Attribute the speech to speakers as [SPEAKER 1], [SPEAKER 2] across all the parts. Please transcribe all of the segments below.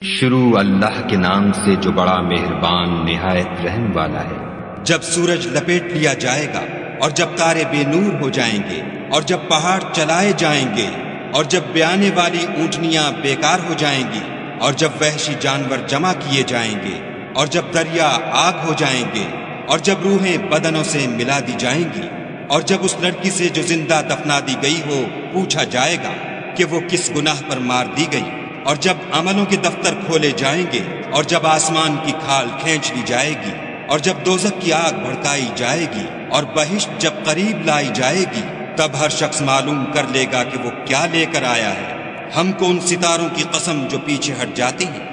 [SPEAKER 1] شروع اللہ کے نام سے جو بڑا مہربان نہایت رحم والا ہے۔
[SPEAKER 2] جب سورج لپیٹ لیا جائے گا اور جب تارے بے نور ہو جائیں گے اور جب پہاڑ چلائے جائیں گے اور جب بیانے والی اونٹنیاں بیکار ہو جائیں گی اور جب وحشی جانور جمع کیے جائیں گے اور جب دریا آگ ہو جائیں گے اور جب روحیں بدنوں سے ملا دی جائیں گی اور جب اس لڑکی سے جو زندہ دفنا دی گئی ہو پوچھا جائے گا کہ وہ کس گناہ پر مار دی گئی، اور جب عملوں کے دفتر کھولے جائیں گے اور جب آسمان کی کھال کھینچ لی جائے گی اور جب دوزخ کی آگ بھڑکائی جائے گی اور بہشت جب قریب لائی جائے گی، تب ہر شخص معلوم کر لے گا کہ وہ کیا لے کر آیا ہے۔ ہم کو ان ستاروں کی قسم جو پیچھے ہٹ جاتی ہیں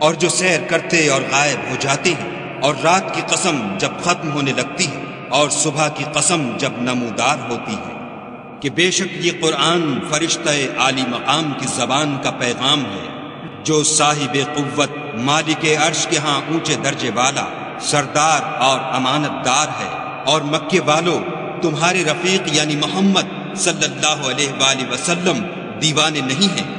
[SPEAKER 2] اور جو سیر کرتے اور غائب ہو جاتے ہیں، اور رات کی قسم جب ختم ہونے لگتی ہے اور صبح کی قسم جب نمودار ہوتی ہے، کہ بے شک یہ قرآن فرشتہ عالی مقام کی زبان کا پیغام ہے، جو صاحب قوت مالک عرش کے ہاں اونچے درجے والا سردار اور امانت دار ہے۔ اور مکے والو، تمہارے رفیق یعنی محمد صلی اللہ علیہ وآلہ وسلم دیوانے نہیں ہیں،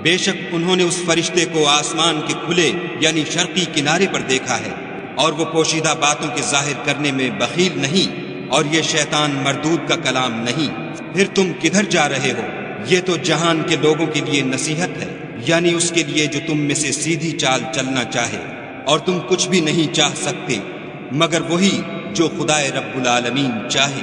[SPEAKER 2] بے شک انہوں نے اس فرشتے کو آسمان کے کھلے یعنی شرقی کنارے پر دیکھا ہے، اور وہ پوشیدہ باتوں کے ظاہر کرنے میں بخیل نہیں، اور یہ شیطان مردود کا کلام نہیں۔ پھر تم کدھر جا رہے ہو؟ یہ تو جہان کے لوگوں کے لیے نصیحت ہے، یعنی اس کے لیے جو تم میں سے سیدھی چال چلنا چاہے، اور تم کچھ بھی نہیں چاہ سکتے مگر وہی جو خدائے رب العالمین چاہے۔